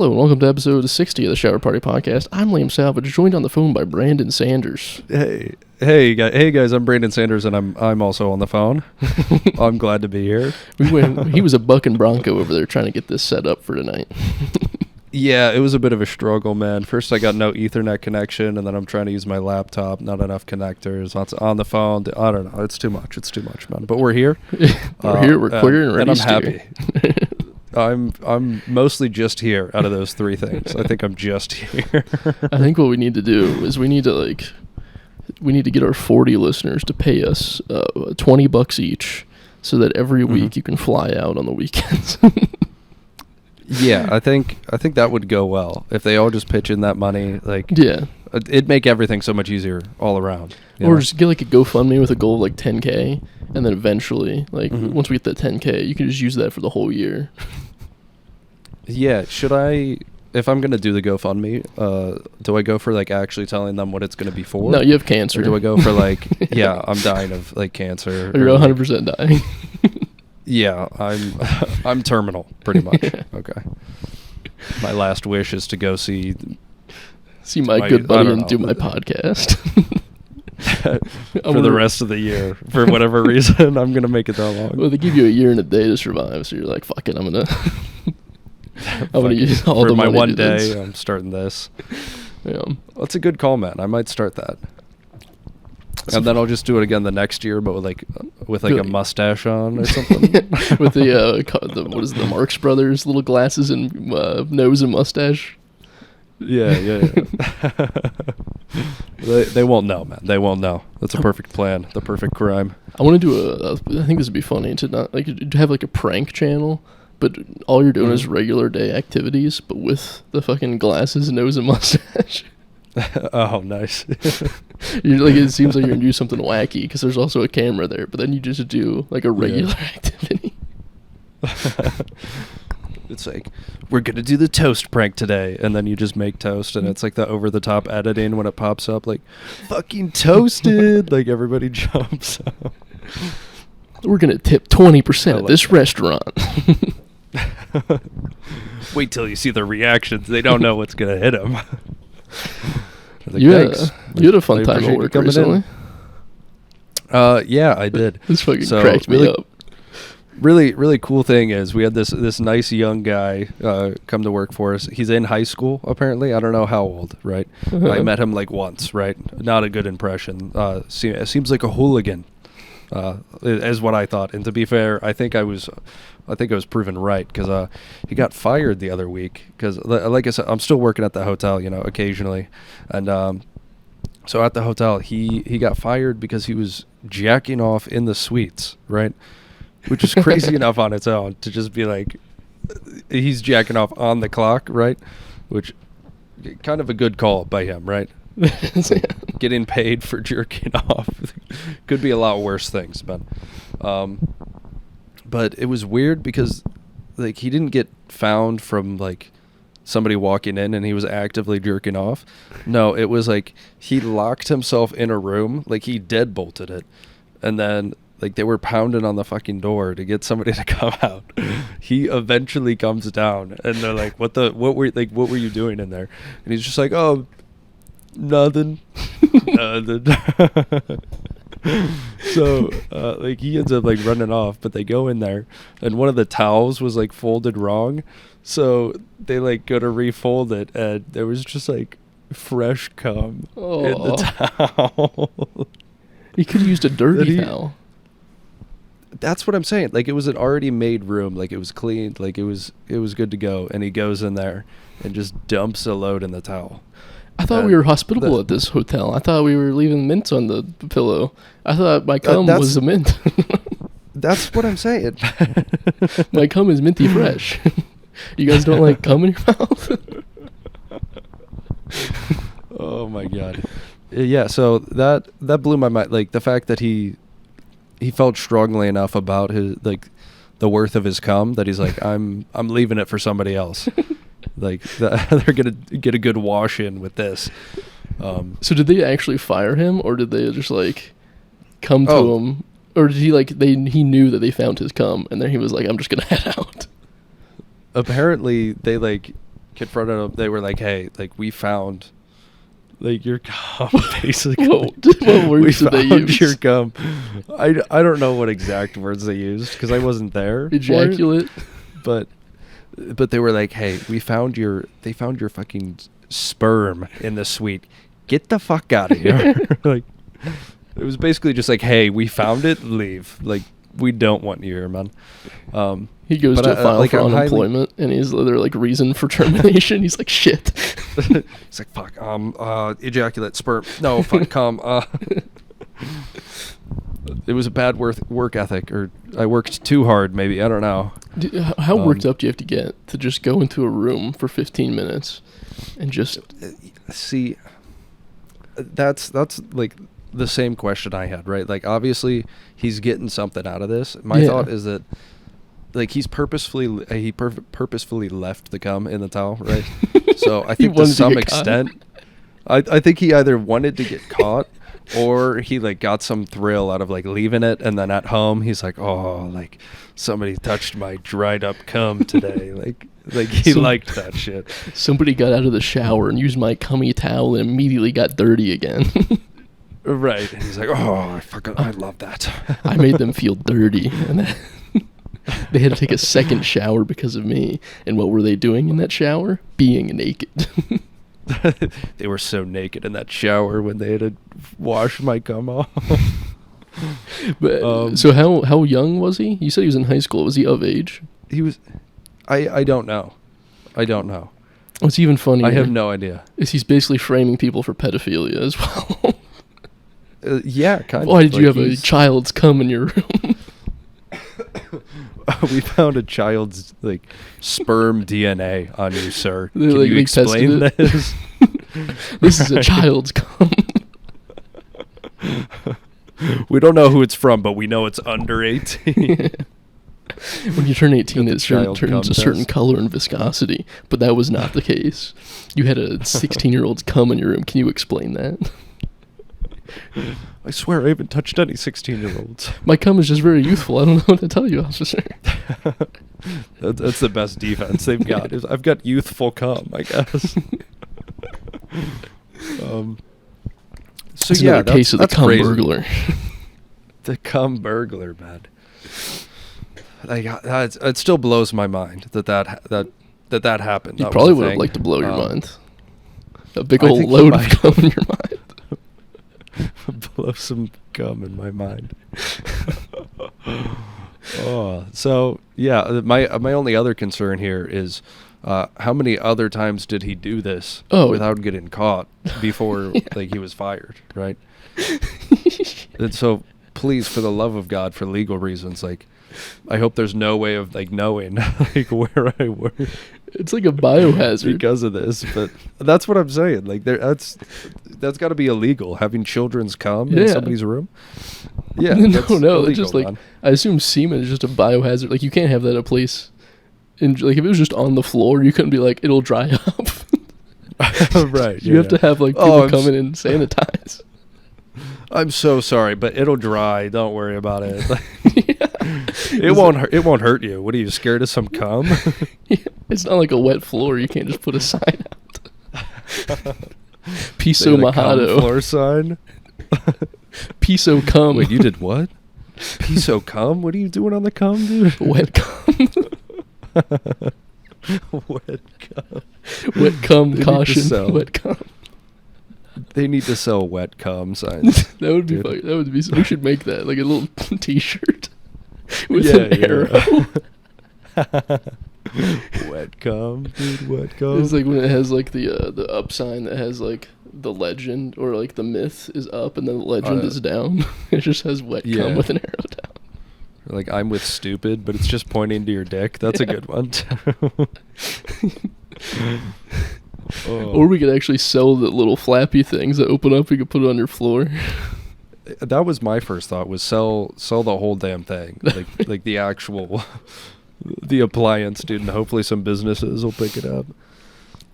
Hello and welcome to episode 60 of the Shower Party Podcast. I'm Liam Salvage, joined on the phone by Brandon Sanders. Hey guys, I'm Brandon Sanders, and I'm also on the phone. I'm glad to be here. He was a bucking bronco over there trying to get this set up for tonight. Yeah, it was a bit of a struggle, man. First, I got no Ethernet connection, and then I'm trying to use my laptop, not enough connectors. On the phone, I don't know. It's too much, man. But we're here. We're clear and ready. And I'm happy. I'm mostly just here out of those three things. I think I'm just here. I think what we need to do is we need to get our 40 listeners to pay us $20 each, so that every week you can fly out on the weekends. Yeah, I think that would go well if they all just pitch in that money. Yeah, it'd make everything so much easier all around. Or just get like a GoFundMe with a goal of like 10K, and then eventually, once we get that 10K, you can just use that for the whole year. Yeah, should I? If I'm gonna do the GoFundMe, do I go for like actually telling them what it's gonna be for? No, you have cancer. Or do I go for like, yeah, I'm dying of like cancer. You're 100% dying. Yeah, I'm terminal, pretty much. Okay. My last wish is to go see my good buddy and do my podcast. For the rest of the year, for whatever reason, I'm gonna make it that long. Well, they give you a year and a day to survive, so you're like, fuck it, I'm gonna use all the money. For my one day, this. I'm starting this. Yeah, that's a good call, man. I might start that. And then I'll just do it again the next year, but with a mustache on or something. With the what is it, the Marx Brothers little glasses and nose and mustache. Yeah. They won't know, man. They won't know. That's a perfect plan. The perfect crime. I want to do I think this would be funny to not to have like a prank channel, but all you're doing is regular day activities, but with the fucking glasses, nose, and mustache. Oh, nice. You're like, it seems like you're gonna do something wacky because there's also a camera there, but then you just do like a regular activity. It's like, we're gonna do the toast prank today, and then you just make toast, and it's like the over-the-top editing when it pops up, like, fucking toasted. Like everybody jumps up. We're gonna tip 20% at this restaurant. Wait till you see the reactions. They don't know what's gonna hit them. Like, you had a fun time at work recently. Yeah, I did. This fucking cracked me up. Really, really cool thing is we had this nice young guy come to work for us. He's in high school, apparently. I don't know how old, right? I met him like once, right? Not a good impression. Seems like a hooligan, is what I thought. And to be fair, I think I was proven right, because he got fired the other week because, like I said, I'm still working at the hotel, occasionally, and so at the hotel he got fired because he was jacking off in the suites, right? Which is crazy enough on its own to just be like, he's jacking off on the clock, right? Which, kind of a good call by him, right? Like, getting paid for jerking off could be a lot worse things, man. But it was weird because, like, he didn't get found from, like, somebody walking in and he was actively jerking off. No, it was like he locked himself in a room, like he deadbolted it, and then, like, they were pounding on the fucking door to get somebody to come out. He eventually comes down, and they're like, "What were you doing in there?" And he's just like, "Oh, nothing." Nothing. So, like, he ends up, like, running off, but they go in there, and one of the towels was, like, folded wrong, so they, like, go to refold it, and there was just, like, fresh cum in the towel. He could have used a dirty towel. That's what I'm saying. Like, it was an already made room. Like, it was cleaned. Like, it was good to go. And he goes in there and just dumps a load in the towel. I thought we were hospitable at this hotel. I thought we were leaving mints on the pillow. I thought my cum was a mint. That's what I'm saying. My cum is minty fresh. You guys don't like cum in your mouth? Oh, my God. Yeah, so that blew my mind. Like, the fact that he felt strongly enough about his, like, the worth of his cum that he's like, I'm leaving it for somebody else. Like, they're gonna get a good wash in with this. So did they actually fire him, or did they just, like, come to him, or did he, like, he knew that they found his cum and then he was like, I'm just gonna head out? Apparently they, like, confronted them. They were like, "Hey, like we found like your gum, basically. What words did they use? Your gum." I don't know what exact words they used because I wasn't there. Ejaculate. But they were like, "Hey, they found your fucking sperm in the suite. Get the fuck out of here." Like, it was basically just like, "Hey, we found it. Leave. Like, we don't want you here, man." He goes to file for unemployment, and he's their like reason for termination. He's like, "Shit." He's like, "Fuck. Ejaculate, sperm. No, fuck, cum." It was a bad work ethic, or I worked too hard. Maybe, I don't know. How worked up do you have to get to just go into a room for 15 minutes and just see? That's like the same question I had, right? Like, obviously he's getting something out of this. My thought is that like he's purposefully left the cum in the towel, right? So I think to some extent, I think he either wanted to get caught or he like got some thrill out of like leaving it, and then at home he's like, "Oh, like somebody touched my dried up cum today." like he liked that shit. Somebody got out of the shower and used my cummy towel and immediately got dirty again. Right. And he's like, "Oh, I love that." I made them feel dirty, and they had to take a second shower because of me. And what were they doing in that shower? Being naked. They were so naked in that shower when they had to wash my cum off. But so how young was he? You said he was in high school. Was he of age? He was. I don't know. What's even funnier? I have no idea. Is he's basically framing people for pedophilia as well? Yeah, kind of. Why did you have a child's cum in your room? We found a child's like sperm DNA on you, sir. Can you explain this? This is a child's cum. We don't know who it's from, but we know it's under 18. When you turn 18, it turns a certain color and viscosity, but that was not the case. You had a 16-year-old's cum in your room. Can you explain that? I swear I haven't touched any 16-year-olds. My cum is just very youthful. I don't know what to tell you, officer. That's the best defense they've got. I've got youthful cum, I guess. So it's another case of the cum burglar. The cum burglar, man. Like, it still blows my mind that happened. You that probably would have liked to blow your mind. A big I old think load of cum in your mind. Blow some gum in my mind. Oh, so yeah. My only other concern here is how many other times did he do this without getting caught before like he was fired, right? And so, please, for the love of God, for legal reasons, like, I hope there's no way of like knowing like where I work. It's like a biohazard because of this, but that's what I'm saying. Like, that's got to be illegal, having children's cum in somebody's room. Yeah, no, illegal, it's just like, man. I assume semen is just a biohazard. Like, you can't have that at a place. And like, if it was just on the floor, you couldn't be like, it'll dry up. Right. You have to have like people come in and sanitize. I'm so sorry, but it'll dry. Don't worry about it. It won't hurt you. What are you, scared of some cum? Yeah, it's not like a wet floor. You can't just put a sign out. Piso mojado. Floor sign. Piso cum. Wait, you did what? Piso cum? What are you doing on the cum, dude? Wet cum. Wet cum. Wet cum caution. Wet cum. They need to sell wet cum signs. That would be funny. That would be. We should make that like a little T-shirt with an arrow. Wet cum, dude. Wet cum. It's like when it has like the up sign that has like the legend or like the myth is up and then the legend is down. It just has wet cum with an arrow down. Like, I'm with stupid, but it's just pointing to your dick. That's a good one. Or we could actually sell the little flappy things that open up. You could put it on your floor. That was my first thought, was sell the whole damn thing. Like the actual, the appliance, dude. And hopefully some businesses will pick it up.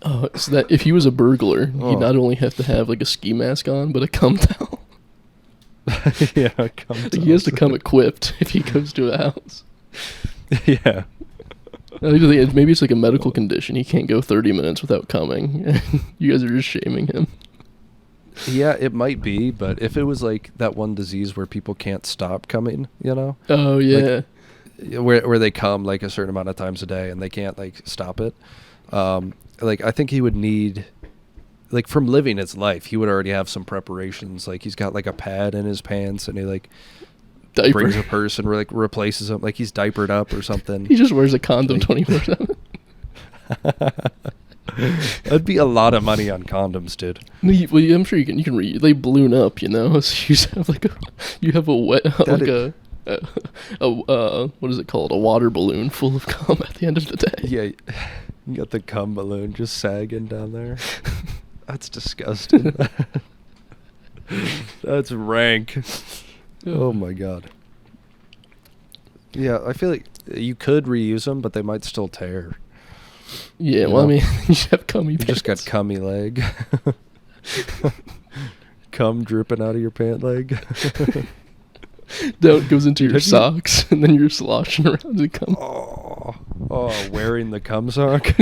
Oh, so that if he was a burglar, he'd not only have to have like a ski mask on, but a cum towel. Yeah, a cum towel. He has to come equipped if he goes to a house. Yeah. I think maybe it's like a medical condition. He can't go 30 minutes without coming. You guys are just shaming him. Yeah, it might be, but if it was like that one disease where people can't stop coming, you know? Oh, yeah. Like, where they come like a certain amount of times a day and they can't like stop it. Like I think he would need, like from living his life, he would already have some preparations. Like he's got like a pad in his pants and he like brings a person or like replaces him, like he's diapered up or something. He just wears a condom 24/7. That'd be a lot of money on condoms, dude. Well, I'm sure you can they balloon up, you know. So you just have you have a wet what is it called? A water balloon full of cum at the end of the day. Yeah, you got the cum balloon just sagging down there. That's disgusting. That's rank. Oh my god. Yeah, I feel like you could reuse them, but they might still tear. Yeah, well, I mean, you should have cummy You pants. just got cummy leg. Cum dripping out of your pant leg. No, it goes into your socks, and then you're sloshing around in cum. Oh, wearing the cum sock.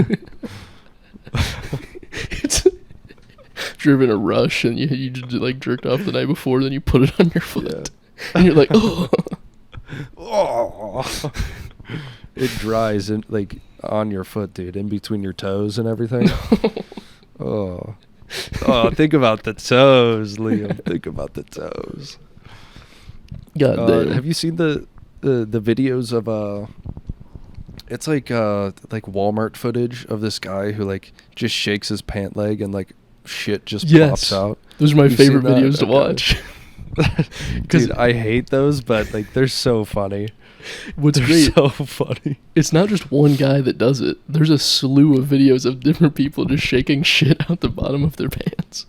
It's if you're in a rush and you just like jerked off the night before, then you put it on your foot, and you're like, oh. Oh. It dries in, like on your foot, dude, in between your toes and everything. Oh, think about the toes, Liam. Think about the toes. God damn. Have you seen the videos of it's like Walmart footage of this guy who like just shakes his pant leg and like shit just pops out? Those are my favorite videos to watch. Dude, I hate those, but like they're so funny. What's they're great? So funny. It's not just one guy that does it. There's a slew of videos of different people just shaking shit out the bottom of their pants.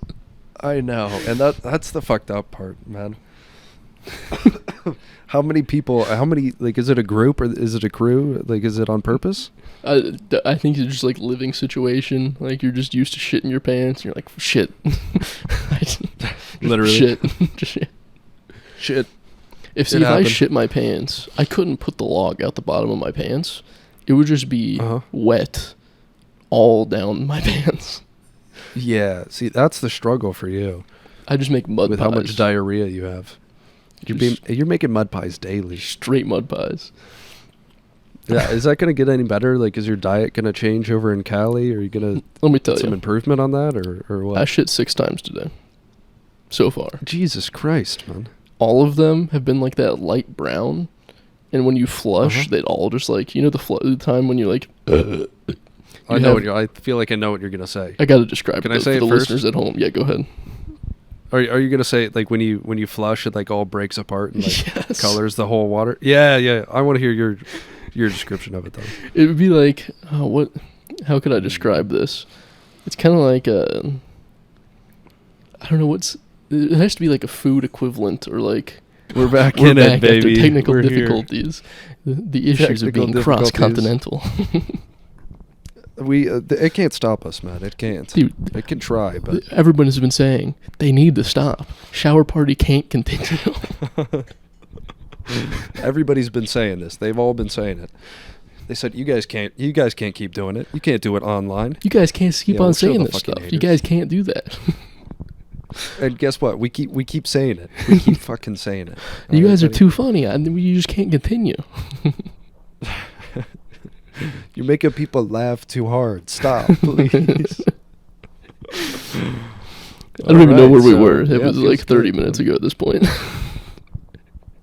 I know, and that's the fucked up part, man. How many like is it a group or is it a crew? Like is it on purpose? I think it's just like living situation. Like you're just used to shit in your pants. And you're like shit. Literally shit. Just shit. Shit. If I shit my pants, I couldn't put the log out the bottom of my pants. It would just be wet all down my pants. Yeah, see, that's the struggle for you. I just make mud with pies. How much diarrhea you have. You're making mud pies daily. Straight mud pies. Yeah, is that going to get any better? Like, is your diet going to change over in Cali? Are you going to let me tell some improvement on that, or what? I shit 6 times today, so far. Jesus Christ, man! All of them have been like that light brown, and when you flush, they'd all just like the time when you like. I feel like I know what you're gonna say. I gotta describe. Can I say it for the first? listeners at home? Yeah, go ahead. Are you gonna say like when you flush it like all breaks apart and like colors the whole water? Yeah. I want to hear your description of it though. It would be like how could I describe this? It's kind of like I don't know it has to be like a food equivalent or like we're back in it, baby. After technical we're difficulties, the issues of being cross-continental. It can't stop us, man. It can't. Dude, it can try, but everyone has been saying they need to stop. Shower party can't continue. Everybody's been saying this. They've all been saying it. They said you guys can't keep doing it. You can't do it online. You guys can't keep on saying this stuff. Haters. You guys can't do that. And guess what? We keep saying it. We keep fucking saying it. You guys are too funny. You just can't continue. You're making people laugh too hard. Stop, please. I don't even know where we were. It was like 30 minutes ago at this point.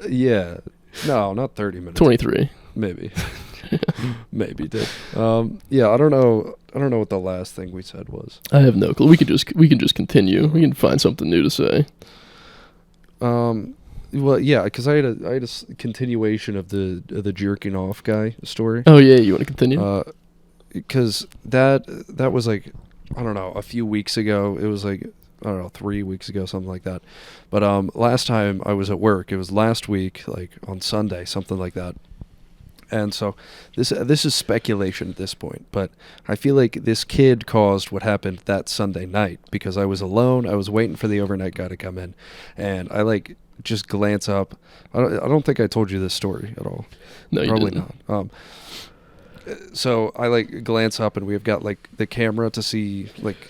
Yeah. No, not 30 minutes. 23. Maybe. Maybe, dude. Yeah, I don't know what the last thing we said was. I have no clue. We can just continue. We can find something new to say. Well, yeah, because I had a continuation of the jerking off guy story. Oh yeah, you want to continue? Because that was like, I don't know, a few weeks ago. It was like, I don't know, 3 weeks ago, something like that. But last time I was at work, it was last week, like on Sunday, something like that. And so this is speculation at this point, but I feel like this kid caused what happened that Sunday night because I was alone. I was waiting for the overnight guy to come in, and I like just glance up. I don't think I told you this story at all. No, you probably didn't. not. So I like glance up, and we've got like the camera to see like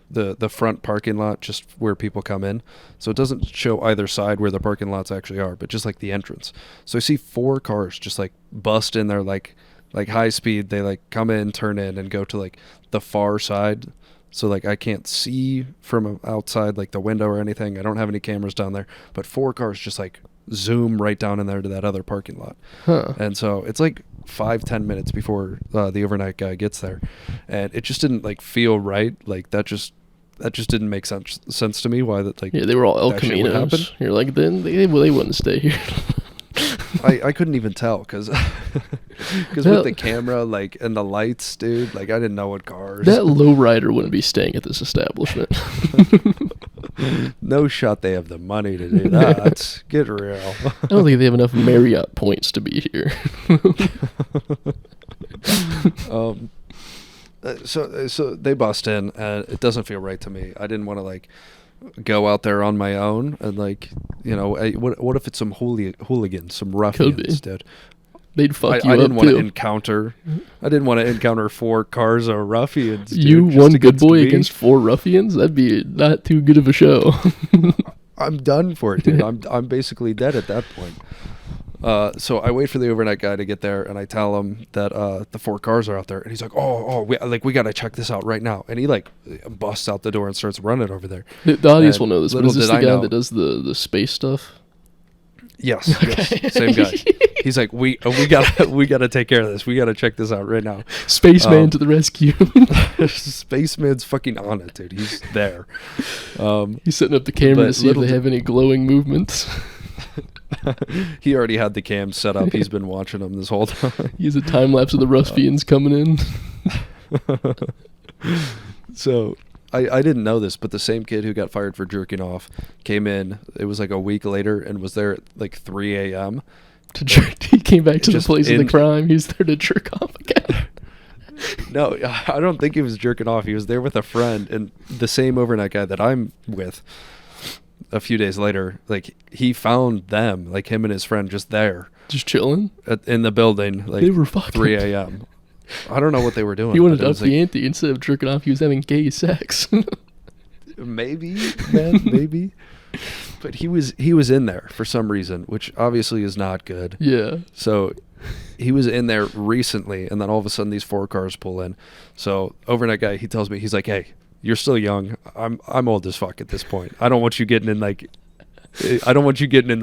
the front parking lot, just where people come in. So it doesn't show either side where the parking lots actually are, but just like the entrance. So I see 4 cars just like bust in there, like high speed. They like come in, turn in, and go to like the far side. So like I can't see from outside like the window or anything. I don't have any cameras down there, but 4 cars just like zoom right down in there to that other parking lot. And so it's like 5-10 minutes before the overnight guy gets there, and it just didn't like feel right. Like that just didn't make sense to me. Why that like Yeah, they were all El Caminos. You're like, then they wouldn't stay here. I couldn't even tell because with the camera like and the lights, dude, like I didn't know what cars. That lowrider wouldn't be staying at this establishment. No shot they have the money to do that. Get real. I don't think they have enough Marriott points to be here. So they bust in, and it doesn't feel right to me. I didn't want to like go out there on my own and like, you know, what if it's some hooligans, some ruffians, dude? They'd fuck you I up didn't want too. to encounter. I didn't want to encounter 4 cars of ruffians. Dude, You just one good boy me. against 4 ruffians? That'd be not too good of a show. I'm done for it, dude. I'm basically dead at that point. So I wait for the overnight guy to get there, and I tell him that the 4 cars are out there, and he's like, we gotta check this out right now, and he like busts out the door and starts running over there. The audience will know this, but little is this did the I guy know- that does the space stuff? Yes, yes, same guy. He's like, we gotta take care of this. We gotta check this out right now. Spaceman to the rescue. Spaceman's fucking on it, dude. He's there. He's setting up the camera But to see if they have any glowing movements. He already had the cam set up. He's been watching them this whole time. He has a time lapse of the ruffians coming in. So I didn't know this, but the same kid who got fired for jerking off came in. It was like a week later and was there at like 3 a.m. He came back to the Just place of the crime. He was there to jerk off again. No, I don't think he was jerking off. He was there with a friend, and the same overnight guy that I'm with a few days later, like he found them, like him and his friend just there. Just chilling? In the building, like They were fucking. 3 a.m. I don't know what they were doing. He wanted but to it up was the ante. Instead of jerking off, he was having gay sex. Maybe, man, maybe. But he was in there for some reason, which obviously is not good. Yeah. So he was in there recently, and then all of a sudden these 4 cars pull in. So overnight guy, he tells me, he's like, "Hey, you're still young. I'm old as fuck at this point. I don't want you getting in the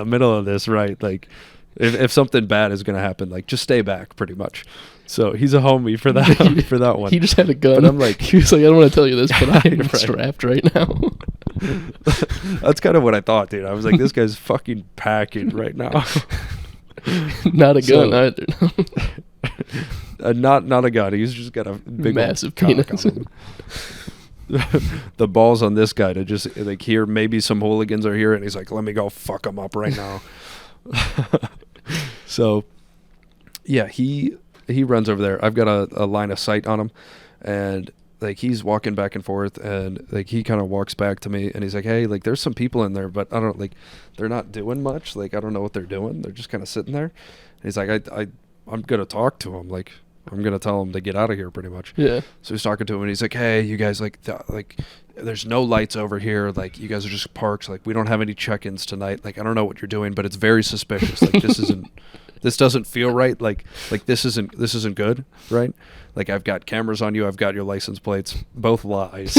middle of this, right? Like, if something bad is gonna happen, like just stay back, pretty much." So he's a homie for that for that one. He just had a gun. But I'm like, he was like, I don't want to tell you this, but I am Right. strapped right now. That's kind of what I thought, dude. I was like, this guy's fucking packing right now. Not a gun So- either. Not a gun. He's just got a big Massive old cock penis. on him. The balls on this guy to just like hear maybe some hooligans are here, and he's like, let me go fuck them up right now. So yeah, he runs over there. I've got a line of sight on him, and like he's walking back and forth, and like he kind of walks back to me, and he's like, hey, like there's some people in there, but I don't like, they're not doing much. Like I don't know what they're doing. They're just kind of sitting there. And he's like, I'm gonna talk to him. Like I'm gonna tell him to get out of here, pretty much. Yeah. So he's talking to him, and he's like, hey, you guys, like there's no lights over here. Like you guys are just parked. Like we don't have any check-ins tonight. Like I don't know what you're doing, but it's very suspicious. Like this doesn't feel right. Like this isn't good, right? Like I've got cameras on you. I've got your license plates. Both lies.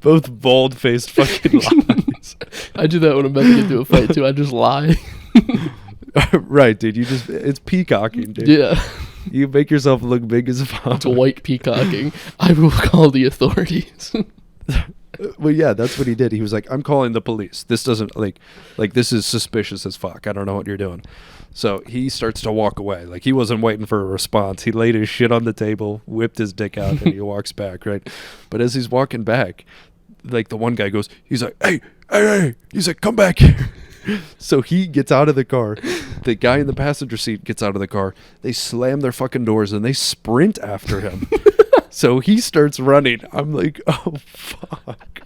Both bold-faced fucking lies. I do that when I'm about to get into a fight too. I just lie. Right, dude. It's peacocking, dude. Yeah. You make yourself look big as fuck. It's white peacocking. I will call the authorities. Well, yeah, that's what he did. He was like, I'm calling the police. This doesn't like this is suspicious as fuck. I don't know what you're doing. So he starts to walk away. Like he wasn't waiting for a response. He laid his shit on the table, whipped his dick out, and he walks back, right? But as he's walking back, like the one guy goes, he's like, hey. He's like, come back here. So he gets out of the car. The guy in the passenger seat gets out of the car. They slam their fucking doors and they sprint after him. So he starts running. I'm like, oh fuck.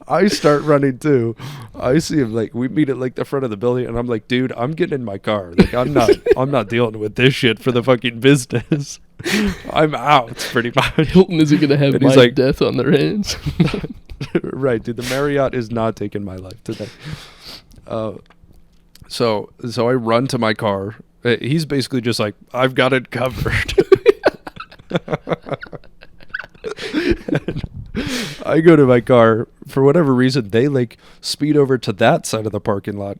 I start running too. I see him, like we meet at like the front of the building, and I'm like, dude, I'm getting in my car. Like I'm not dealing with this shit for the fucking business. I'm out, pretty much. Hilton isn't going to have And he's my like- death on their hands. Right, dude. The Marriott is not taking my life today. So I run to my car. He's basically just like, I've got it covered. And I go to my car. For whatever reason, they like speed over to that side of the parking lot.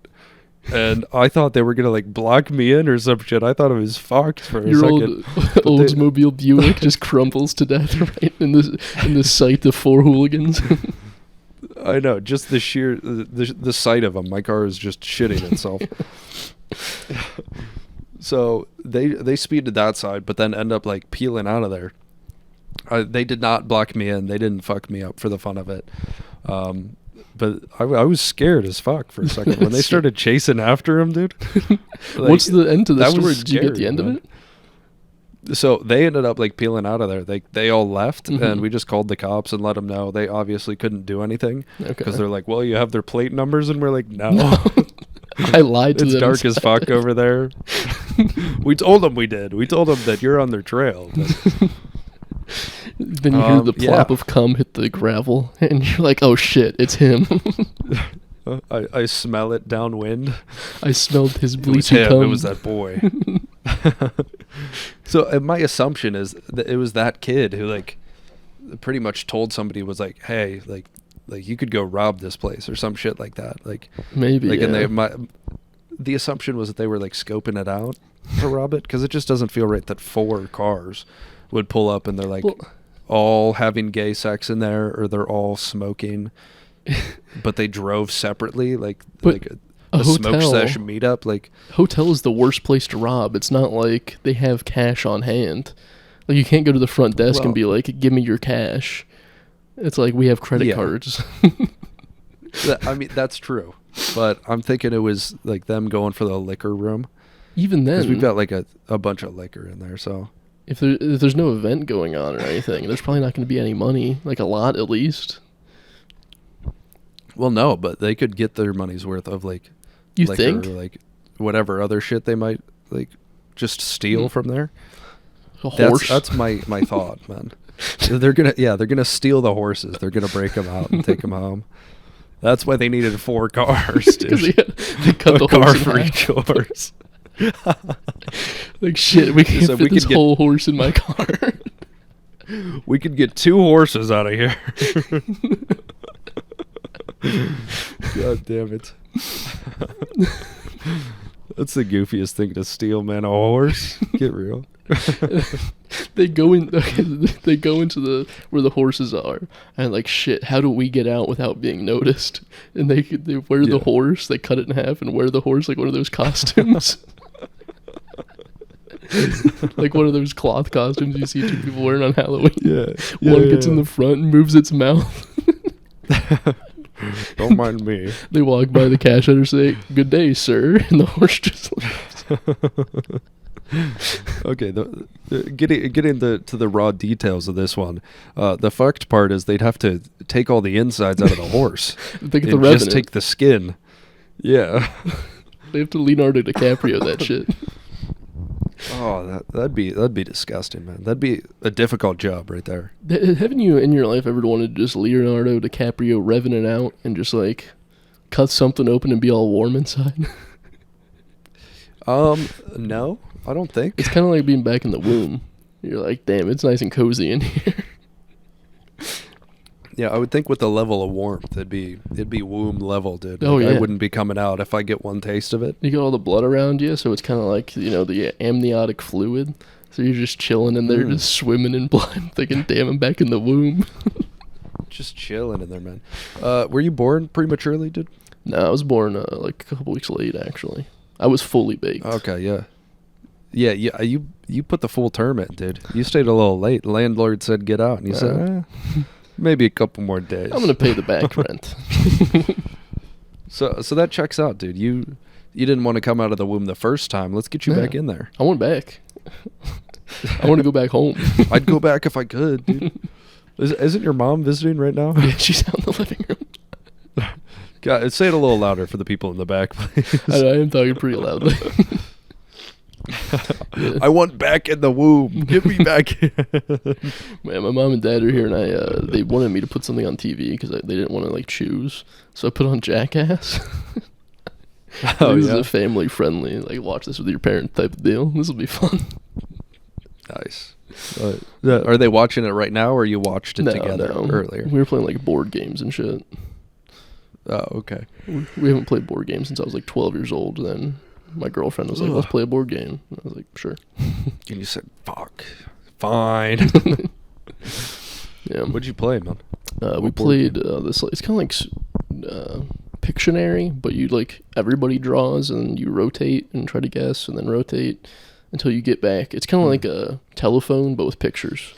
And I thought they were going to like block me in or some shit. I thought it was fucked for a Your second. Oldsmobile Buick just crumbles to death right in the sight of four hooligans. I know, just the sheer the sight of them. My car is just shitting itself. So they speed to that side, but then end up like peeling out of there. They did not block me in. They didn't fuck me up for the fun of it. But I was scared as fuck for a second when they started chasing after him, dude. Like, What's the end to the that story? was Did you get the scary, end man. of it? So they ended up like peeling out of there. They all left, Mhm. and we just called the cops and let them know. They obviously couldn't do anything Okay. because they're like, "Well, you have their plate numbers," and we're like, "No." I lied to It's them. dark as fuck over there. We told them we did. We told them that you're on their trail. But Then you hear the plop yeah. of cum hit the gravel, and you're like, "Oh shit, it's him." I smell it downwind. I smelled his It was bleachy him. cum. It was that boy. So my assumption is that it was that kid who like pretty much told somebody, was like, "Hey, like you could go rob this place," or some shit like that. Maybe. Like, Yeah. and the assumption was that they were like scoping it out to rob it, because it just doesn't feel right that 4 cars would pull up and they're like Well- all having gay sex in there, or they're all smoking, but they drove separately, like But like a a smoke hotel- session meetup. Like, Hotel is the worst place to rob. It's not like they have cash on hand. Like you can't go to the front desk Well- and be like, "Give me your cash." It's like we have credit Yeah. cards. I mean, that's true, but I'm thinking it was like them going for the liquor room, Even because then, we've got like a bunch of liquor in there. So if there's no event going on or anything, there's probably not going to be any money. Like a lot, at least. well, no, but they could get their money's worth of like You liquor, think? or like whatever other shit they might like just steal from there. A horse? That's my thought, man. They're gonna steal the horses. They're gonna break them out and take them home. That's why they needed 4 cars, 'Cause dude. they cut the A car horse in for half. each horse. Like shit, we can't So fit we this could get- whole horse in my car. We could get 2 horses out of here. God damn it. That's the goofiest thing to steal, man. A horse? Get real. They go in. They go into the where the horses are, and like shit. How do we get out without being noticed? And they wear the Yeah. horse. They cut it in half and wear the horse like one of those costumes. Like one of those cloth costumes you see 2 people wearing on Halloween. Yeah. One gets in the front and moves its mouth. Don't mind me. They walk by the cash register, say, "Good day, sir," and the horse just leaves. Okay, getting to the raw details of this one. The fucked part is they'd have to take all the insides out of the horse. They get the and revenue. just take the skin. Yeah. They have to Leonardo DiCaprio that shit. Oh, that'd be disgusting, man. That'd be a difficult job right there. Haven't you in your life ever wanted to just Leonardo DiCaprio revenant out and just like cut something open and be all warm inside? No, I don't think. It's kind of like being back in the womb. You're like, damn, it's nice and cozy in here. Yeah, I would think with the level of warmth, it'd be womb level, dude. Oh, Like, yeah. I wouldn't be coming out if I get one taste of it. You got all the blood around you, so it's kind of like, the amniotic fluid. So you're just chilling in there, just swimming in blood, thinking, damn, I'm back in the womb. Just chilling in there, man. Were you born prematurely, dude? No, I was born like a couple weeks late, actually. I was fully baked. Okay, yeah. Yeah, you put the full term in, dude. You stayed a little late. The landlord said get out, and you said, maybe a couple more days. I'm going to pay the back rent. So that checks out, dude. You didn't want to come out of the womb the first time. Let's get you No. back in there. I want back. I want to go back home. I'd go back if I could, dude. Isn't your mom visiting right now? Yeah, she's out in the living room. God, say it a little louder for the people in the back, please. I am talking pretty loudly. Yeah. I want back in the womb. Give me back. Man, my mom and dad are here, and they wanted me to put something on TV because they didn't want to like choose. So I put on Jackass. Oh, this yeah? is a family friendly, like watch this with your parent type of deal. This will be fun. Nice. Are they watching it right now, or you watched it together earlier? We were playing like board games and shit. Oh, okay. We haven't played board games since I was like 12 years old. And then my girlfriend was like, let's play a board game. And I was like, sure. And you said, fuck. Fine. Yeah. What'd you play, man? We played this, it's kind of like Pictionary, but you like, everybody draws and you rotate and try to guess and then rotate until you get back. It's kind of like a telephone, but with pictures.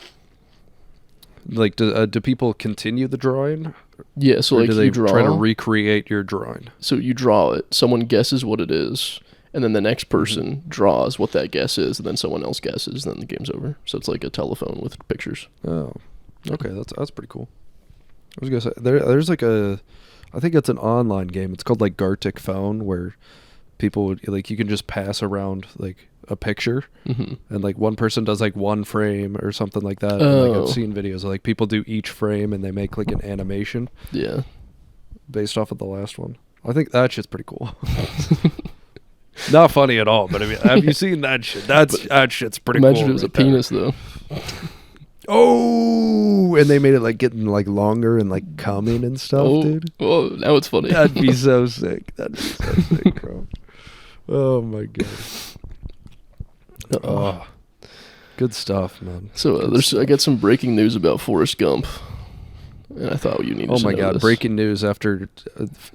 Like, do people continue the drawing? Yeah, so like do they you draw. try to recreate your drawing? So you draw it, someone guesses what it is, and then the next person draws what that guess is, and then someone else guesses, and then the game's over. So it's like a telephone with pictures. Oh, okay, that's pretty cool. I was gonna say there's like I think it's an online game. It's called like Gartic Phone, where people would, like, you can just pass around like a picture, and like one person does like one frame or something like that. And, like, I've seen videos of like people do each frame and they make like an animation. Yeah. Based off of the last one. I think that shit's pretty cool. Not funny at all, but I mean, have you seen that shit? That shit's pretty cool. Imagine it was a penis though. Oh, and they made it like getting like longer and like coming and stuff, dude. Oh, now it's funny. That'd be so sick. That'd be so sick, bro. Oh my god. Oh, good stuff, man. So I got some breaking news about Forrest Gump, and I thought you needed to know. Oh my god, this. breaking news after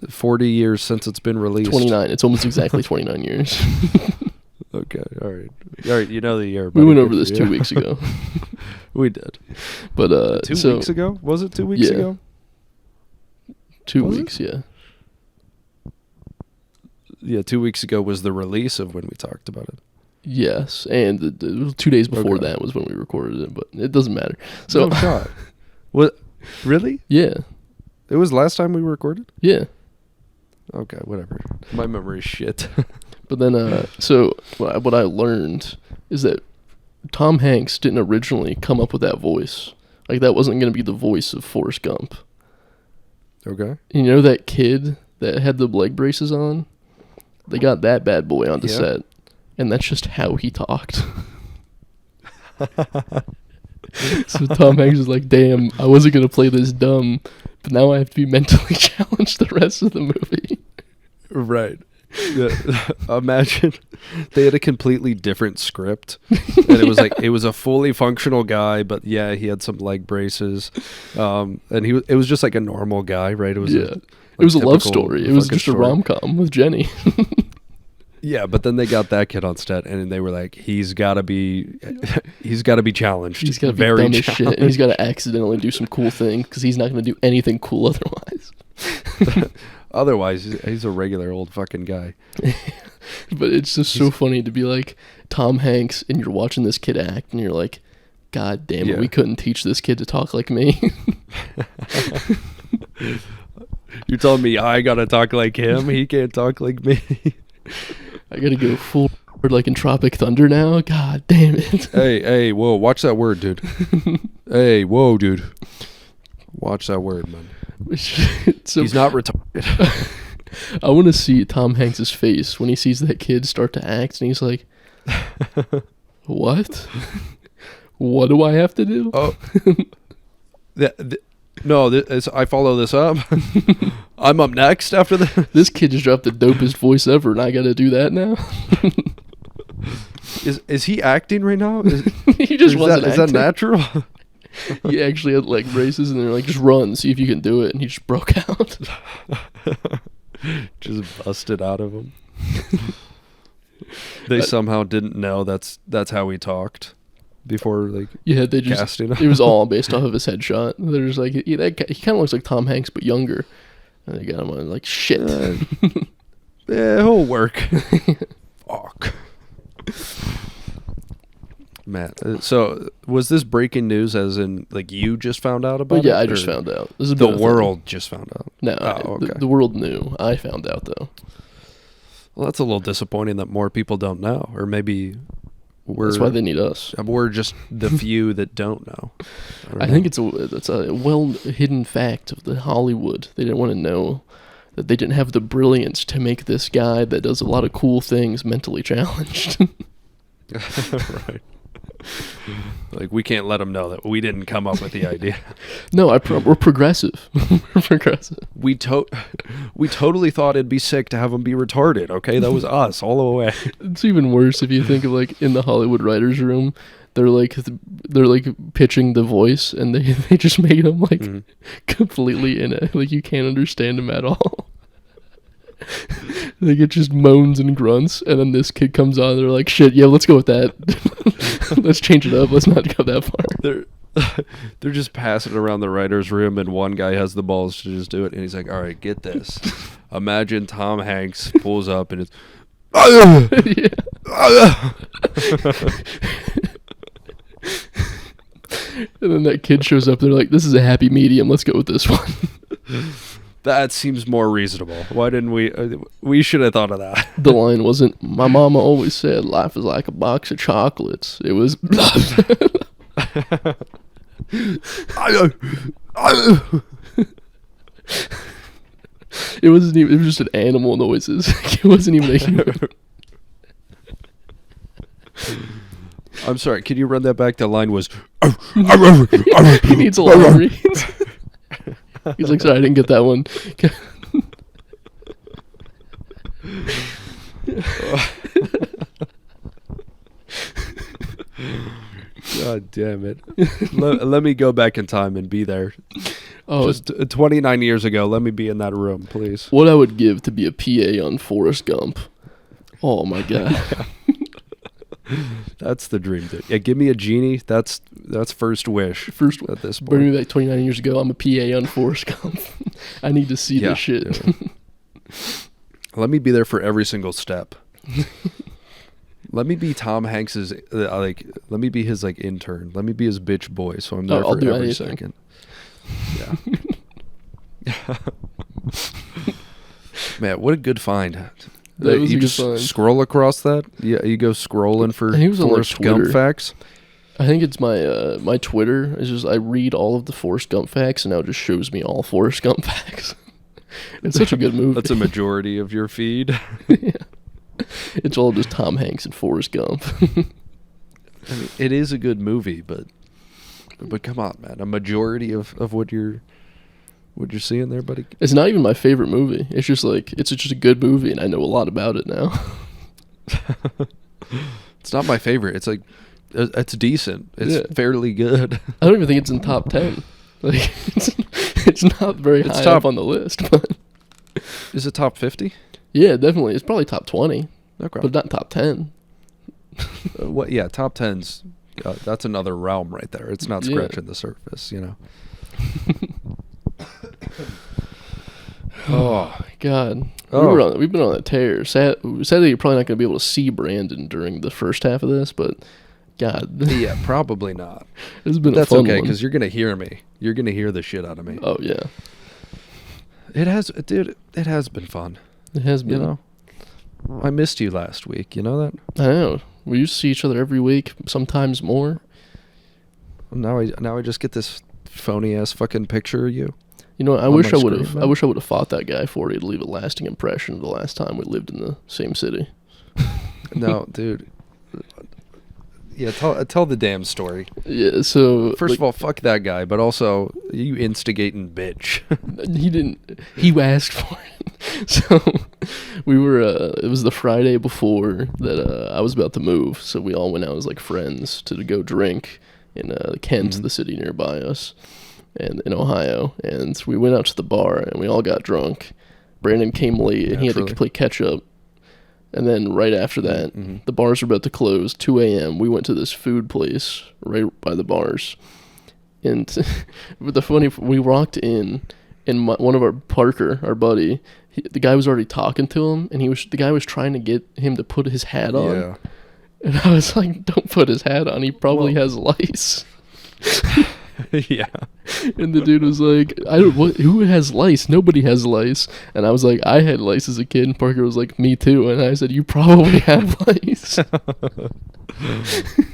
40 years since it's been released. 29. It's almost exactly 29 years. Okay, all right. You know the year. We went over this 2 weeks ago. We did. But 2 weeks ago? Was it 2 weeks ago? 2 weeks, yeah. Yeah, 2 weeks ago was the release of when we talked about it. Yes, and 2 days before that was when we recorded it, but it doesn't matter. So, no shot. What? Really? Yeah. It was last time we recorded? Yeah. Okay, whatever. My memory's shit. But then, so what I learned is that Tom Hanks didn't originally come up with that voice. Like, that wasn't going to be the voice of Forrest Gump. Okay. You know that kid that had the leg braces on? They got that bad boy onto set, and that's just how he talked. So Tom Hanks was like, damn, I wasn't going to play this dumb, but now I have to be mentally challenged the rest of the movie. Right. Yeah. Imagine they had a completely different script, and it was like, it was a fully functional guy, but yeah, he had some leg braces, and it was just like a normal guy, right? It was it was a love story. It was just a rom-com with Jenny. Yeah, but then they got that kid on set, and they were like, he's got to be challenged. He's got to be very dumb as shit, and he's got to accidentally do some cool thing because he's not going to do anything cool otherwise. Otherwise, he's a regular old fucking guy. But it's just so funny to be like Tom Hanks, and you're watching this kid act, and you're like, God damn it, we couldn't teach this kid to talk like me. You're telling me I gotta talk like him? He can't talk like me. I gotta go full like in Tropic Thunder now? God damn it. Hey, whoa, watch that word, dude. Hey, whoa, dude. Watch that word, man. So, he's not retarded. I want to see Tom Hanks' face when he sees that kid start to act, and he's like, what? What do I have to do? Oh, no, I follow this up. I'm up next after this. This kid just dropped the dopest voice ever, and I got to do that now? Is he acting right now? He just wasn't acting. Is that natural? He actually had leg braces, and they're like, just run, see if you can do it, and he just broke out. Just busted out of him. They somehow didn't know that's how he talked before, like, they just casting him. It was all based off of his headshot. They're just like, he kind of looks like Tom Hanks but younger, and they got him on like shit. Yeah, he'll work. Fuck. Matt, so was this breaking news as in, like, you just found out about it? Yeah, I just found out. This is the world just found out? No, okay. the world knew. I found out, though. Well, that's a little disappointing that more people don't know. Or maybe That's why they need us. We're just the few that don't know. I think it's a well hidden fact of the Hollywood. They didn't want to know that they didn't have the brilliance to make this guy that does a lot of cool things mentally challenged. Right. Like, we can't let them know that we didn't come up with the idea. No, we're progressive. We're progressive. We totally thought it'd be sick to have them be retarded. Okay, that was us all the way. It's even worse if you think of like in the Hollywood writers' room. They're like pitching the voice, and they just made him like completely in it. Like, you can't understand him at all. Like, it just moans and grunts, and then this kid comes on. They're like, "Shit, yeah, let's go with that. Let's change it up. Let's not go that far." They're just passing it around the writers' room, and one guy has the balls to just do it, and he's like, "All right, get this. Imagine Tom Hanks pulls up and it's." And then that kid shows up. They're like, "This is a happy medium. Let's go with this one." That seems more reasonable. Why didn't we? We should have thought of that. The line wasn't, "My mama always said life is like a box of chocolates." It was. It wasn't even. It was just an animal noises. It wasn't even a human. I'm sorry. Can you run that back? The line was. He needs a lot of reads. He's like, "Sorry, I didn't get that one." God damn it. Let me go back in time and be there. Oh, just 29 years ago, let me be in that room, please. What I would give to be a PA on Forrest Gump. Oh my God. That's the dream. Yeah, give me a genie. That's first wish. First at this point. Bring me back 29 years ago. I'm a PA on Forrest Gump. I need to see this shit. Yeah. Let me be there for every single step. Let me be Tom Hanks's let me be his like intern. Let me be his bitch boy. So I'm there I'll for do every anything. second. Yeah. Man, what a good find. That was you a good just find. scroll across that? Yeah, you go scrolling for Forrest Gump facts? I think it's my my Twitter. It's just I read all of the Forrest Gump facts, and now it just shows me all Forrest Gump facts. It's such a good movie. That's a majority of your feed. Yeah. It's all just Tom Hanks and Forrest Gump. I mean, it is a good movie, but come on, man. A majority of what you're seeing there, buddy. It's not even my favorite movie. It's just like it's just a good movie, and I know a lot about it now. It's not my favorite. It's like it's decent. It's fairly good. I don't even think it's in top 10. Like it's not very high up on the list. But is it top 50? Yeah, definitely. It's probably top 20. Okay, but not top 10. What? Yeah, top 10's. That's another realm right there. It's not scratching the surface, you know. Oh my God! We've been on a tear. Sadly, you're probably not going to be able to see Brandon during the first half of this, but God, yeah, probably not. It's been That's a fun okay one. Because you're going to hear me. You're going to hear the shit out of me. Oh yeah, it has, dude. It has been fun. It has been. You know, I missed you last week. You know that? I know. We used to see each other every week, sometimes more. Now I just get this phony ass fucking picture of you. You know, I wish I would have fought that guy for you to leave a lasting impression the last time we lived in the same city. No, dude. Yeah, tell the damn story. Yeah, so first of all, fuck that guy, but also you instigating bitch. He didn't. He asked for it. So we were. It was the Friday before that. I was about to move, so we all went out as like friends to go drink in Kent, the city nearby us, and in Ohio. And we went out to the bar and we all got drunk. Brandon came late and he had to play catch up. And then right after that, the bars were about to close, 2 a.m. We went to this food place right by the bars. And we walked in, and one of our Parker, our buddy, the guy was already talking to him, and the guy was trying to get him to put his hat on. Yeah. And I was like, don't put his hat on. He probably has lice. Yeah. And the dude was like, "I don't. What? Who has lice? Nobody has lice." And I was like, "I had lice as a kid." And Parker was like, "Me too." And I said, "You probably have lice."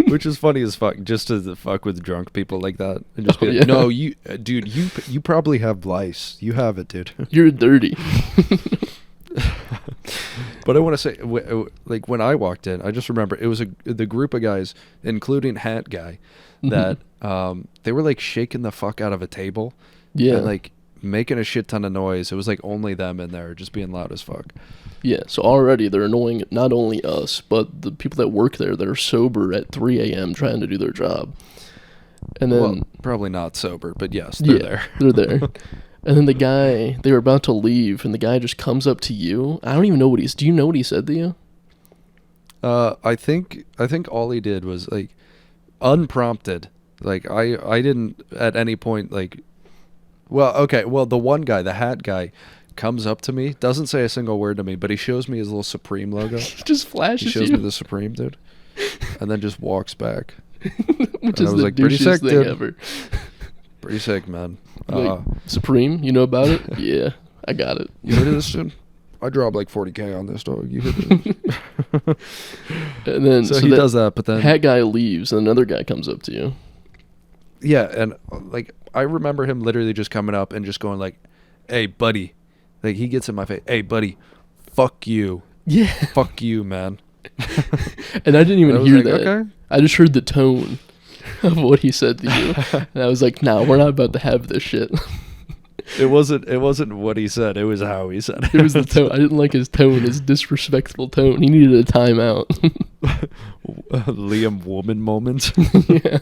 Which is funny as fuck, just to fuck with drunk people like that, and just be like, yeah. "No, dude, you probably have lice. You have it, dude. You're dirty." But I want to say, like when I walked in, I just remember it was the group of guys, including Hat Guy, that they were like shaking the fuck out of a table, Yeah. and like making a shit ton of noise. It was like only them in there, just being loud as fuck. Yeah, so already they're annoying not only us, but the people that work there that are sober at 3 a.m. trying to do their job. And then, Well, probably not sober, but yes, they're there. They're there. And then the guy, they were about to leave, and the guy just comes up to you. I don't even know do you know what he said to you? I think all he did was like unprompted. Like I didn't at any point like. Well, okay. Well, the one guy, the hat guy, comes up to me, doesn't say a single word to me, but he shows me his little Supreme logo. Just flashes He shows you. me the Supreme, dude, and then just walks back. Which And is I was the like, pretty douchiest sick, thing dude. ever. Pretty sick, man. Like, Supreme, you know about it? Yeah, I got it. You heard of this, dude? I dropped like 40K on this, dog. You heard of this? And then So he does that, but then hat guy leaves, and another guy comes up to you. yeah, and like I remember him literally just coming up and just going like, "Hey, buddy," like he gets in my face. "Hey, buddy, fuck you, Yeah. fuck you, man." And I didn't even I was hear like, that. okay. I just heard the tone of what he said to you. And I was like, "No, we're not about to have this shit." It wasn't what he said. It was how he said it. It was the tone. I didn't like his tone, his disrespectful tone. He needed a timeout. Liam Woman moment. Yeah.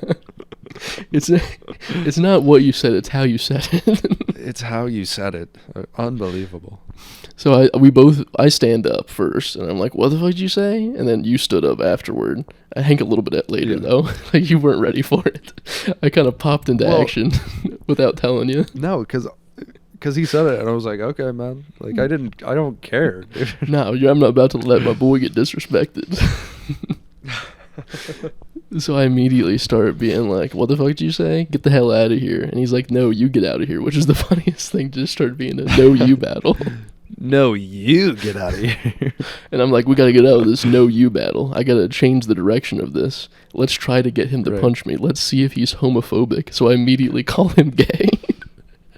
It's not what you said, it's how you said it. It's how you said it. Unbelievable. So I stand up first, and I'm like, "What the fuck did you say?" And then you stood up afterward. I think a little bit later, Yeah. though. Like, you weren't ready for it. I kind of popped into action without telling you. No, because he said it, and I was like, okay, man. Like I don't care, dude. No, I'm not about to let my boy get disrespected. So I immediately start being like, "What the fuck did you say? Get the hell out of here." And he's like, "No, you get out of here," which is the funniest thing. Just start being a no you battle. No, you get out of here. And I'm like, "We got to get out of this no you battle. I got to change the direction of this. Let's try to get him to Right. punch me. Let's see if he's homophobic." So I immediately call him gay.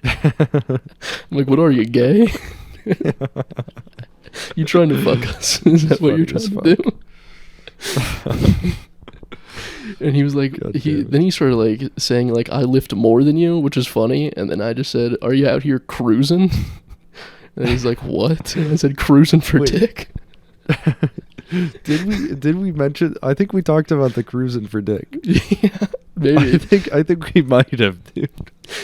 I'm like, "What are you, gay? You trying to fuck us? Is that what you're funny as trying to do?" And he was like, God damn it. then he started like saying like, "I lift more than you," which is funny. And then I just said, "Are you out here cruising?" And he's like, "What?" And I said, "Cruising for Wait. dick." Did we mention? I think we talked about the cruising for dick. Yeah, maybe. I think we might have, dude.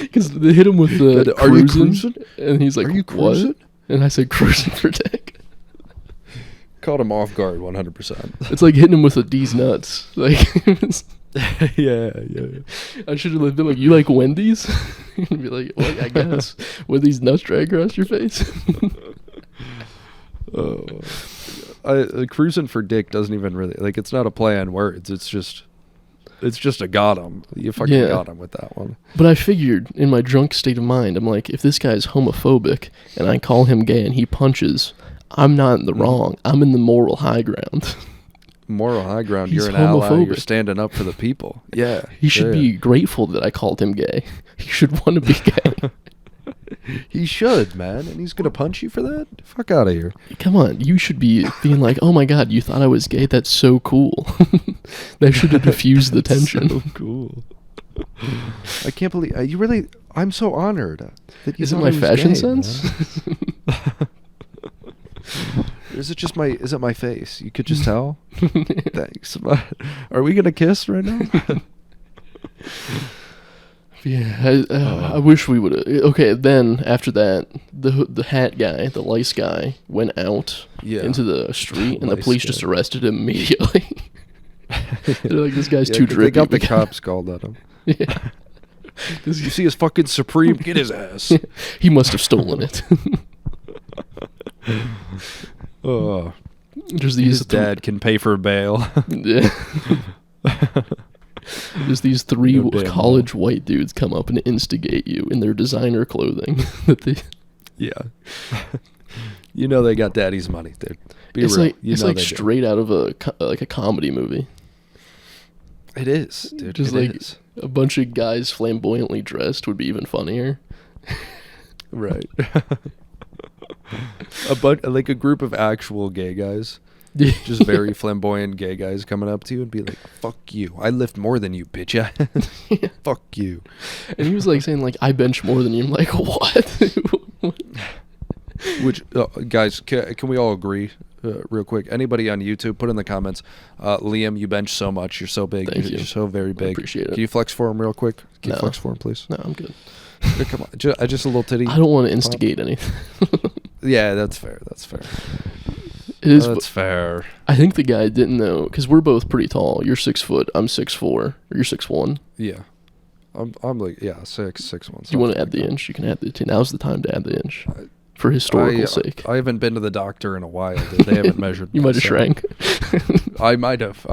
Because they hit him with the Are you cruising, cruising? and he's like, Are you "What?" cruising? And I said, "Cruising for dick." Caught him off guard, 100%. It's like hitting him with a D's nuts. Like, it was- yeah. I should have been like, "You like Wendy's?" And be like, "Well, I guess." With these nuts drag across your face. Cruising for dick doesn't even really like. It's not a play on words. It's just a got him. You fucking Yeah. got him with that one. But I figured in my drunk state of mind, I'm like, if this guy's homophobic and I call him gay and he punches, I'm not in the wrong. I'm in the moral high ground. Moral high ground. He's You're an ally. You're homophobic. standing up for the people. Yeah. He should be grateful that I called him gay. He should want to be gay. He should, man. And he's gonna punch you for that? Fuck out of here. Come on, you should be being like, "Oh my god, you thought I was gay? That's so cool." That should have diffused the tension. So cool. I can't believe you really. I'm so honored that you Is it thought my I was fashion gay, sense? man. Is it my face? You could just tell. Thanks. Are we gonna kiss right now? Yeah, I wish we would have. Okay, then after that, the hat guy, the lice guy, went out into the street, and the Lice police guy. just arrested him immediately. They're like, "This guy's Yeah, too 'cause drippy." They got the We got- cops called at him. Yeah. You see his fucking Supreme? Get his ass. He must have stolen it. Oh, Just his these dad can pay for bail. Yeah. Just these three No damn college white dudes come up and instigate you in their designer clothing. That they, Yeah. You know they got daddy's money, dude. Be it's real. like You it's know like they do. straight out of a like a comedy movie. It is, dude. Just it like is. a bunch of guys flamboyantly dressed would be even funnier. Right. Like a group of actual gay guys. Just very flamboyant gay guys coming up to you and be like, fuck you. I lift more than you, bitch. Yeah. Fuck you. And he was like saying like, I bench more than you. I'm like, what? Which, guys, can we all agree real quick? Anybody on YouTube, put in the comments, Liam, you bench so much. You're so big. Thank you. You're so very big. Appreciate it. Can you flex for him real quick? Can you No. flex for him, please? No, I'm good. Come on. Just a little titty. I don't want to instigate anything. Yeah, that's fair. That's fair. It is. That's fair. I think the guy didn't know because we're both pretty tall. You're 6 foot. I'm 6'4". Or you're 6'1". Yeah. I'm like, yeah, 6'1". Do you want to add the inch? You can add the. Now's the time to add the inch. For historical sake. I haven't been to the doctor in a while. Dude. They haven't measured. You might have shrank. I might have.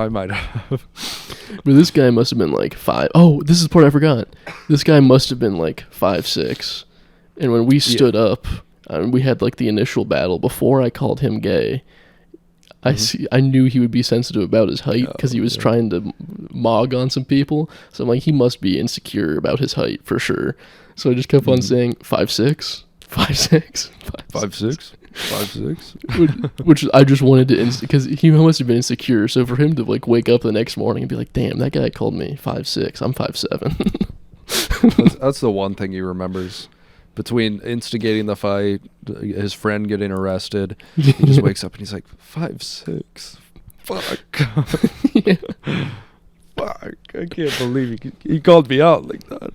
But this guy must have been like 5. Oh, this is the part I forgot. This guy must have been like 5'6". And when we stood up, we had like the initial battle before I called him gay. I knew he would be sensitive about his height because he was trying to mog on some people. So I'm like, he must be insecure about his height for sure. So I just kept on saying 5'6", 5'6", 5'6". 5'6". Which I just wanted to because he must have been insecure. So for him to like wake up the next morning and be like, "Damn, that guy called me 5'6". I'm 5'7". That's the one thing he remembers. Between instigating the fight, his friend getting arrested, he just wakes up and he's like, 5'6". Fuck. Yeah. Fuck. I can't believe he called me out like that.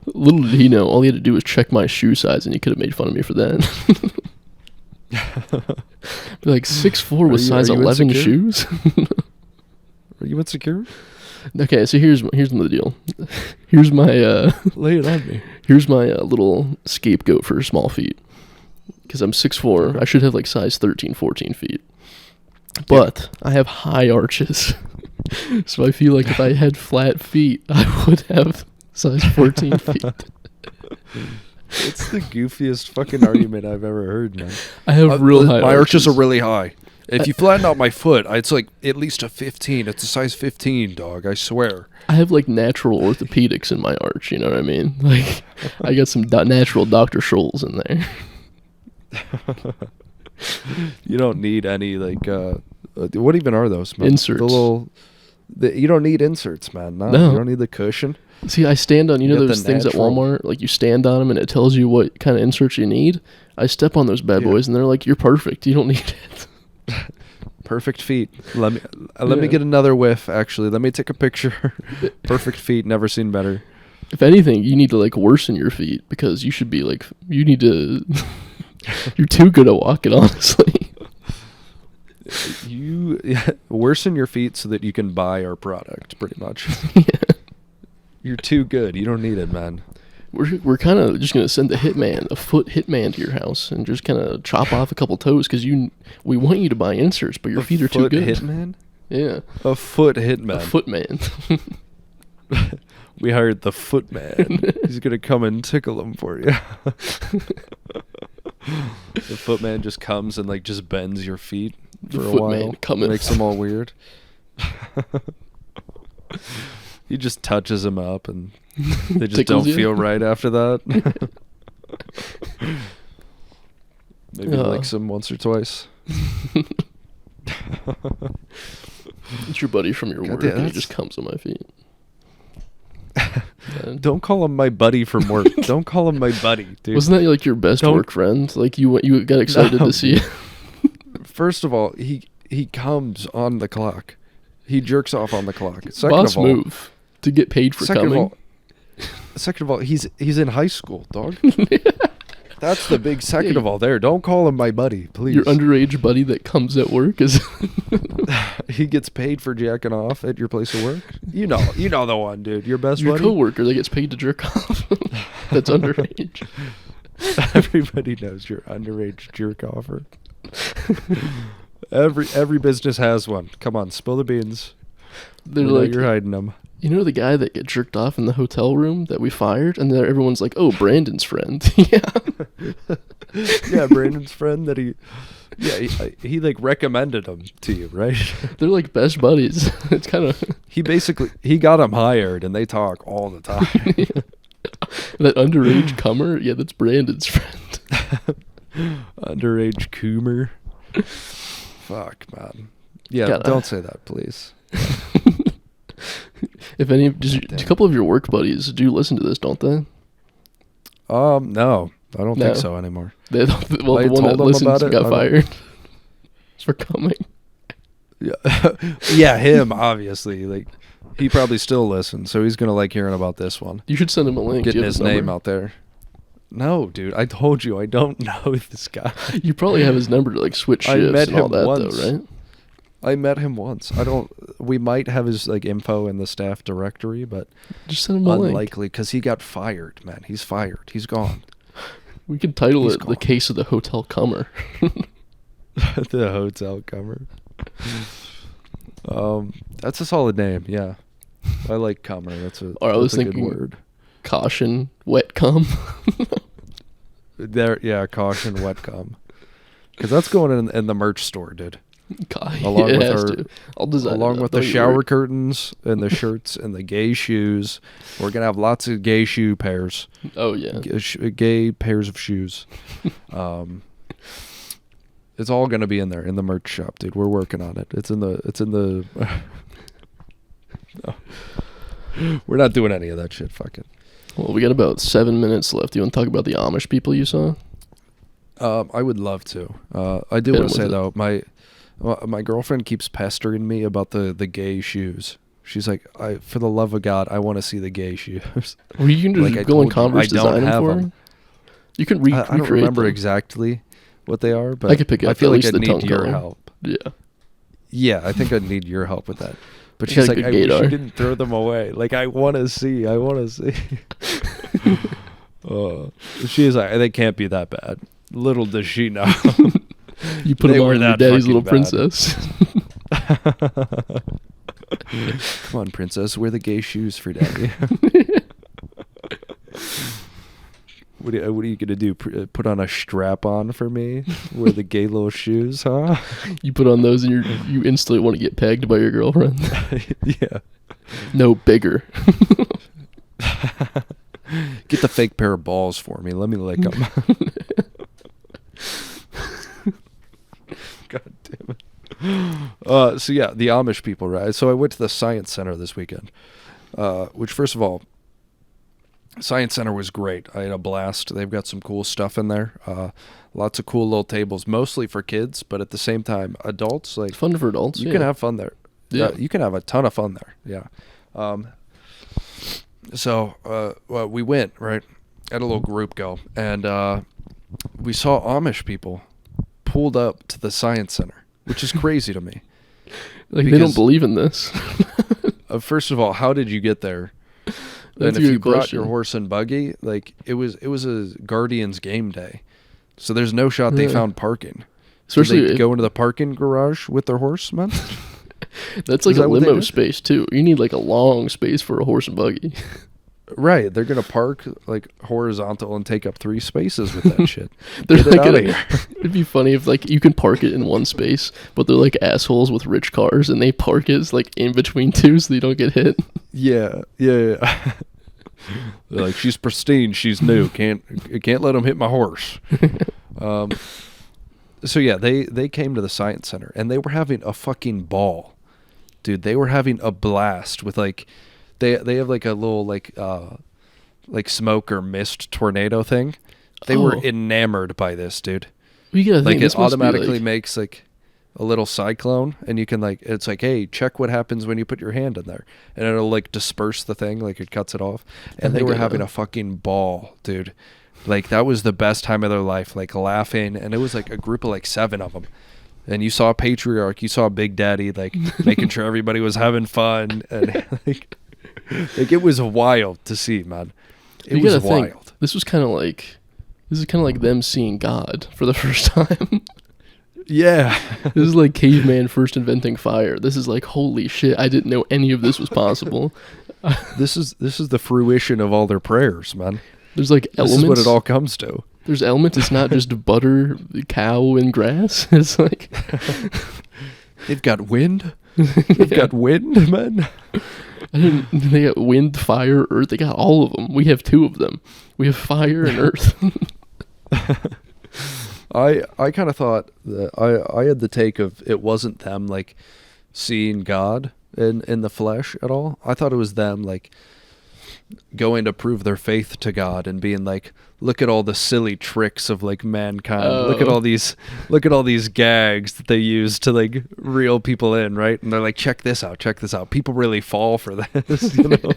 Little did he know, all he had to do was check my shoe size, and he could have made fun of me for that. Be like 6'4" with size are you 11 insecure? shoes. Are you insecure? Okay, so here's the deal. Here's my Lay it on me. here's my little scapegoat for small feet. Because I'm 6'4", I should have like size 13, 14 feet. But I have high arches. So I feel like if I had flat feet, I would have size 14 feet. It's the goofiest fucking argument I've ever heard, man. I have real high my arches arches. are really high. If you flatten out my foot, it's like at least a 15. It's a size 15, dog. I swear. I have like natural orthopedics in my arch, you know what I mean? Like, I got some natural Dr. Scholl's in there. You don't need any like what even are those, man? Inserts. You don't need inserts, man. No. No. You don't need the cushion. See, I stand on, you know got those the things at natural. Walmart? Like, you stand on them and it tells you what kind of inserts you need. I step on those bad Yeah. boys and they're like, you're perfect. You don't need it. Perfect feet. Let me get another whiff. Actually, let me take a picture. Perfect feet. Never seen better. If anything, you need to like worsen your feet because you should be like, you need to, you're too good at walking, honestly. You worsen your feet so that you can buy our product. Pretty much. Yeah. You're too good. You don't need it, man. We're kind of just gonna send a foot hitman to your house and just kind of chop off a couple toes because we want you to buy inserts, but your feet are too good. Hitman? Yeah, A foot hitman. a footman. We hired the footman. He's gonna come and tickle them for you. The footman just comes and like just bends your feet The for a footman while. cometh. Makes them all weird. He just touches them up and they just Tickles don't you? feel right after that. Maybe licks them once or twice. It's your buddy from your God work, damn, and he that's- just comes on my feet. Don't call him my buddy from work. Don't call him my buddy, dude. Wasn't that like your best Don't- work friend? Like you got excited No. to see it. First of all, he comes on the clock. He jerks off on the clock. Second Boss of all, move to get paid for coming. Second of all, he's in high school, dog. That's the big second of all there. Don't call him my buddy, please. Your underage buddy that comes at work is He gets paid for jacking off at your place of work. You know the one, dude. Your best your buddy. coworker that gets paid to jerk off. That's underage. Everybody knows your underage jerk offer. Every business has one. Come on, spill the beans. They're We know like, you're hiding them. You know the guy that get jerked off in the hotel room that we fired, and then everyone's like, "Oh, Brandon's friend." Yeah. Yeah, Brandon's friend that he like recommended him to you, right? They're like best buddies. It's kind of he got him hired, and they talk all the time. that underage Cummer. Yeah, that's Brandon's friend. Underage Cummer. Fuck, man. Yeah, don't say that, please. If any, a couple of your work buddies do listen to this, don't they? No, I don't think so anymore. Well, the one that listens got fired for coming. Yeah, yeah, him obviously. Like, he probably still listens, so he's gonna like hearing about this one. You should send him a link. Getting his name out there. No, dude, I told you I don't know this guy. You probably have his number to like switch shifts and all that, once. Though, right? I met him once. We might have his like info in the staff directory, but just send him a link. Unlikely, because he got fired, man. He's fired. He's gone. We could title it "The Case of the Hotel Cummer." The Hotel Cummer. That's a solid name. Yeah, I like Cummer. That's a good word. Caution, wet cum. Caution, wet cum. Because that's going in the merch store, dude. Along with the shower curtains and the shirts and the gay shoes. We're gonna have lots of gay shoe pairs. Oh yeah, gay pairs of shoes. It's all gonna be in there in the merch shop, dude. We're working on it. It's in the no. We're not doing any of that shit. Fuck it. Well, we got about 7 minutes left. You want to talk about the Amish people you saw? I would love to. I do want to say though, my girlfriend keeps pestering me about the gay shoes. She's like, for the love of God, I want to see the gay shoes. Well, you can just go in Converse design them for them. You can recreate I don't remember exactly what they are, but I could pick it up. I feel like I need your help. Yeah. Yeah, I think I need your help with that. But she's like, I wish you didn't throw them away. Like, I want to see. She's like, they can't be that bad. Little does she know. You put them on your daddy's little princess. Come on, princess, wear the gay shoes for daddy. What are you gonna do? Put on a strap on for me? Wear the gay little shoes, huh? You put on those and you instantly want to get pegged by your girlfriend. Yeah. No, bigger. Get the fake pair of balls for me. Let me lick them. God damn it. So yeah, the Amish people, right? So I went to the Science Center this weekend, which first of all, Science Center was great. I had a blast. They've got some cool stuff in there. Lots of cool little tables, mostly for kids, but at the same time, adults. Like, it's fun for adults. You can have fun there. Yeah, you can have a ton of fun there. Yeah. So we went, right? Had a little group go, and we saw Amish people pulled up to the Science Center, which is crazy to me. Like, they don't believe in this. First of all, how did you get there? And if you brought your horse and buggy, like, it was a Guardians game day, so there's no shot they found parking. Especially they go into the parking garage with their horse, man. That's like a limo space too. You need like a long space for a horse and buggy. Right, they're gonna park like horizontal and take up 3 spaces with that shit. They're like it'd be funny if like you can park it in one space, but they're like assholes with rich cars and they park it like in between 2 so they don't get hit. Yeah. They're like, she's pristine, she's new. Can't let them hit my horse. So yeah, they came to the Science Center and they were having a fucking ball, dude. They were having a blast with like. They have like a little like smoke or mist tornado thing. They were enamored by this, dude. Like, it automatically makes like a little cyclone, and you can like, it's like, hey, check what happens when you put your hand in there, and it'll like disperse the thing, like it cuts it off. And they were having a fucking ball, dude. Like, that was the best time of their life, like laughing, and it was like a group of like 7 of them. And you saw Patriarch, you saw Big Daddy, like making sure everybody was having fun, and like it was wild to see, man. It was wild. This is kind of like them seeing God for the first time. Yeah. This is like caveman first inventing fire. This is like, holy shit, I didn't know any of this was possible. This is the fruition of all their prayers, man. There's like This elements. is what it all comes to. There's elements. It's not just butter, cow, and grass. It's like They've got wind. They've got wind, man. they got wind, fire, earth. They got all of them. We have 2 of them. We have fire and earth. I kind of thought that I had the take of it wasn't them like seeing God in the flesh at all. I thought it was them like going to prove their faith to God and being like, look at all the silly tricks of like mankind. Look at all these gags that they use to like reel people in, right? And they're like, check this out. People really fall for this, you know.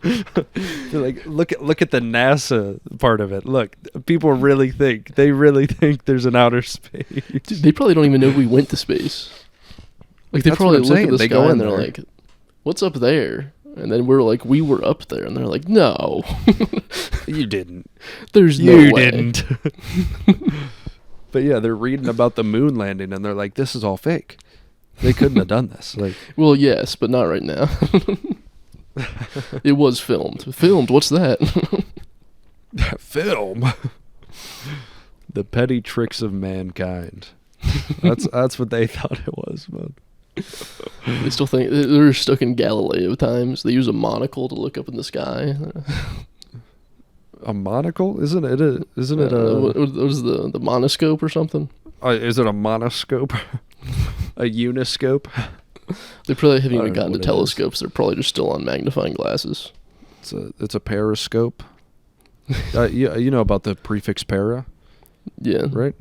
They're like, look at the NASA part of it. Look, people really think there's an outer space. Dude, they probably don't even know we went to space. Like they That's probably what I'm look saying. at the They sky go in and they're there. like, "What's up there?" And then we're like, "We were up there," and they're like, "No, You didn't. there's no You way." didn't. But yeah, they're reading about the moon landing and they're like, this is all fake. They couldn't have done this. Like, Well, yes, but not right now. It was filmed. Filmed? What's that? film. The petty tricks of mankind. That's what they thought it was, man. They still think they're stuck in Galileo times. They use a monocle to look up in the sky. A monocle? Isn't it a What is the monoscope or something? is it a monoscope? A uniscope? They probably haven't I even don't know gotten to what it is. telescopes. They're probably just still on magnifying glasses. It's a periscope. You know about the prefix para, Yeah. right?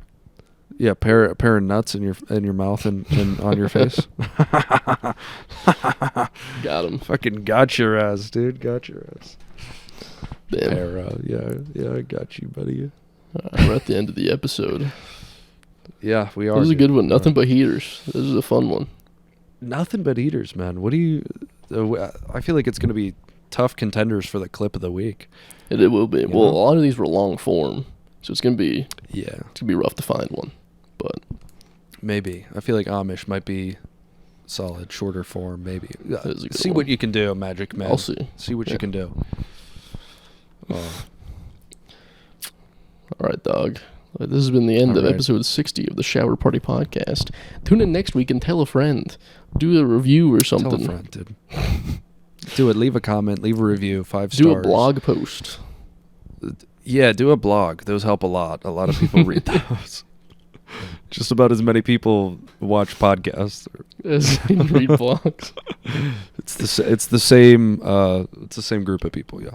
Yeah, pair of nuts in your mouth and on your face. Got him. Fucking got your ass, dude. Got your ass. Damn. Para. Yeah, I got you, buddy. We're at the end of the episode. Yeah, we are. This is a dude. good one. Nothing but heaters. This is a fun one. Nothing but eaters, man. What do you? I feel like it's gonna be tough contenders for the clip of the week. It will be. You Well, know? a lot of these were long form, so it's gonna be Yeah, rough to find one. But maybe. I feel like Amish might be solid, shorter form. Maybe. is a good See one. what you can do, Magic Man. I'll see. See what Yeah. you can do. All right, dog. This has been the end of All right. episode 60 of the Shower Party Podcast. Tune in next week and tell a friend. Do a review or something. Tell a friend, dude. Do it. Leave a comment. Leave a review. 5 Do stars. a blog post. Yeah, do a blog. Those help a lot. A lot of people read those. Just about as many people watch podcasts. As in read blogs. It's the same group of people. Yeah.